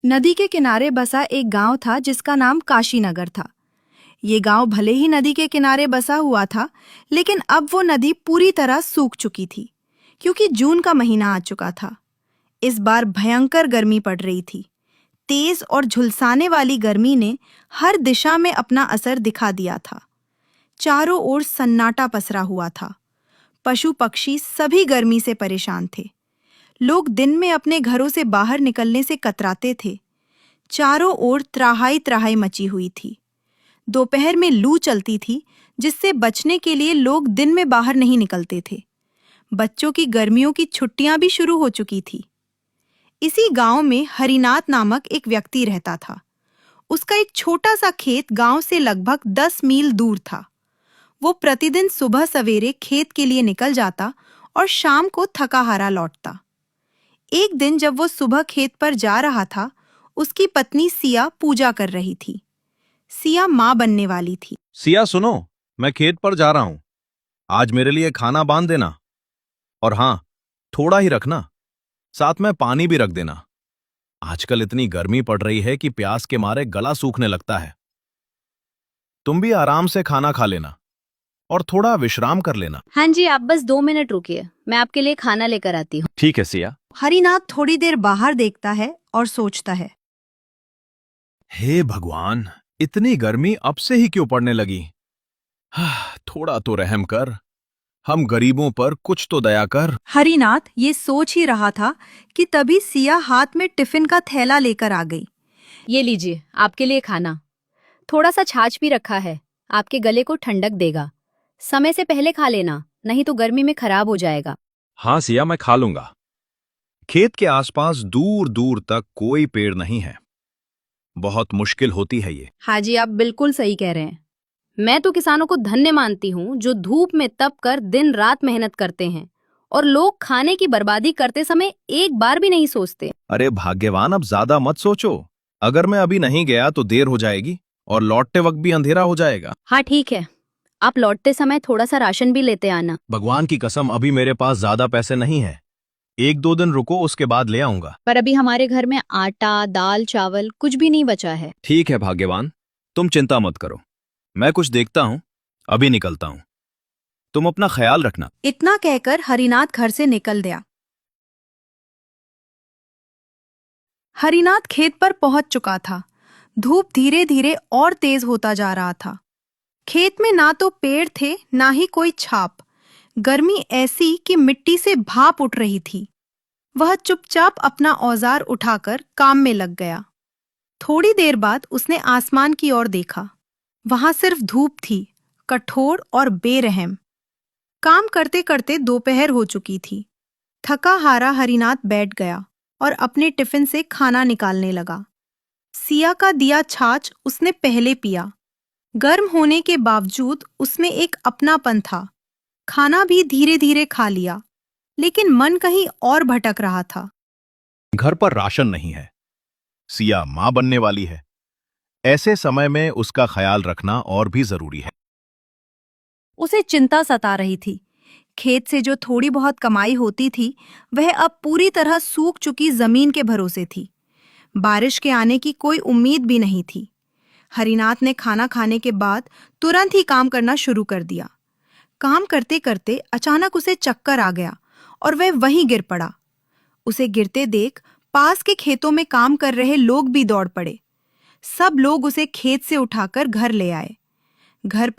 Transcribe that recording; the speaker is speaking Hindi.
नदी के किनारे बसा एक गांव था जिसका नाम काशीनगर था। ये गांव भले ही नदी के किनारे बसा हुआ था, लेकिन अब वो नदी पूरी तरह सूख चुकी थी, क्योंकि जून का महीना आ चुका था। इस बार भयंकर गर्मी पड़ रही थी। तेज और झुलसाने वाली गर्मी ने हर दिशा में अपना असर दिखा दिया था। चारों ओर सन्नाटा पसरा हुआ था। पशु पक्षी सभी गर्मी से परेशान थे। लोग दिन में अपने घरों से बाहर निकलने से कतराते थे। चारों ओर त्राहाई त्राहाई मची हुई थी। दोपहर में लू चलती थी, जिससे बचने के लिए लोग दिन में बाहर नहीं निकलते थे। बच्चों की गर्मियों की छुट्टियां भी शुरू हो चुकी थी। इसी गांव में हरिनाथ नामक एक व्यक्ति रहता था। उसका एक छोटा सा खेत गांव से लगभग 10 मील दूर था। वो प्रतिदिन सुबह सवेरे खेत के लिए निकल जाता और शाम को थका हारा लौटता। एक दिन जब वो सुबह खेत पर जा रहा था, उसकी पत्नी सिया पूजा कर रही थी। सिया माँ बनने वाली थी। सिया सुनो, मैं खेत पर जा रहा हूं। आज मेरे लिए खाना बांध देना, और हाँ, थोड़ा ही रखना। साथ में पानी भी रख देना। आजकल इतनी गर्मी पड़ रही है कि प्यास के मारे गला सूखने लगता है। तुम भी आराम से खाना खा लेना और थोड़ा विश्राम कर लेना। हाँ जी, आप बस 2 मिनट रुकिए, मैं आपके लिए खाना लेकर आती हूँ। ठीक है सिया। हरिनाथ थोड़ी देर बाहर देखता है और सोचता है, हे भगवान, इतनी गर्मी अब से ही क्यों पड़ने लगी? थोड़ा तो रहम कर। हम गरीबों पर कुछ तो दया कर। हरिनाथ ये सोच ही रहा था कि तभी सिया हाथ में टिफिन का थैला लेकर आ गई। ये लीजिए, आपके लिए खाना। थोड़ा सा छाछ भी रखा है, आपके गले को ठंडक देगा। समय से पहले खा लेना, नहीं तो गर्मी में खराब हो जाएगा। हाँ सिया, मैं खा लूंगा। खेत के आसपास दूर दूर तक कोई पेड़ नहीं है। बहुत मुश्किल होती है ये। हाँ जी, आप बिल्कुल सही कह रहे हैं। मैं तो किसानों को धन्य मानती हूँ जो धूप में तप कर दिन रात मेहनत करते हैं, और लोग खाने की बर्बादी करते समय एक बार भी नहीं सोचते। अरे भाग्यवान, अब ज्यादा मत सोचो। अगर मैं अभी नहीं गया तो देर हो जाएगी और लौटते वक्त भी अंधेरा हो जाएगा। हाँ ठीक है, आप लौटते समय थोड़ा सा राशन भी लेते आना। भगवान की कसम, अभी मेरे पास ज्यादा पैसे नहीं है। 1-2 दिन रुको, उसके बाद ले आऊंगा। पर अभी हमारे घर में आटा, दाल, चावल कुछ भी नहीं बचा है। ठीक है भाग्यवान, तुम चिंता मत करो। मैं कुछ देखता हूँ, अभी निकलता हूँ। तुम अपना ख्याल रखना। इतना कहकर हरिनाथ घर से निकल गया। हरिनाथ खेत पर पहुंच चुका था। धूप धीरे धीरे और तेज होता जा रहा था। खेत में ना तो पेड़ थे, ना ही कोई छाप। गर्मी ऐसी कि मिट्टी से भाप उठ रही थी। वह चुपचाप अपना औजार उठाकर काम में लग गया। थोड़ी देर बाद उसने आसमान की ओर देखा। वहां सिर्फ धूप थी, कठोर और बेरहम। काम करते करते दोपहर हो चुकी थी। थका हारा हरिनाथ बैठ गया और अपने टिफिन से खाना निकालने लगा। सिया का दिया छाछ उसने पहले पिया। गर्म होने के बावजूद उसमें एक अपनापन था। खाना भी धीरे धीरे खा लिया, लेकिन मन कहीं और भटक रहा था। घर पर राशन नहीं है। सिया मां बनने वाली है। ऐसे समय में उसका ख्याल रखना और भी जरूरी है। उसे चिंता सता रही थी। खेत से जो थोड़ी बहुत कमाई होती थी, वह अब पूरी तरह सूख चुकी जमीन के भरोसे थी। बारिश के आने की कोई उम्मीद भी नहीं थी। हरिनाथ ने खाना खाने के बाद तुरंत ही काम करना शुरू कर दिया। काम करते करते अचानक उसे चक्कर आ गया और वह वहीं गिर पड़ा। उसे गिरते देख पास के खेतों में काम कर रहे लोग भी दौड़ पड़े। सब लोग उसे खेत से उठाकर घर ले आए। घर पर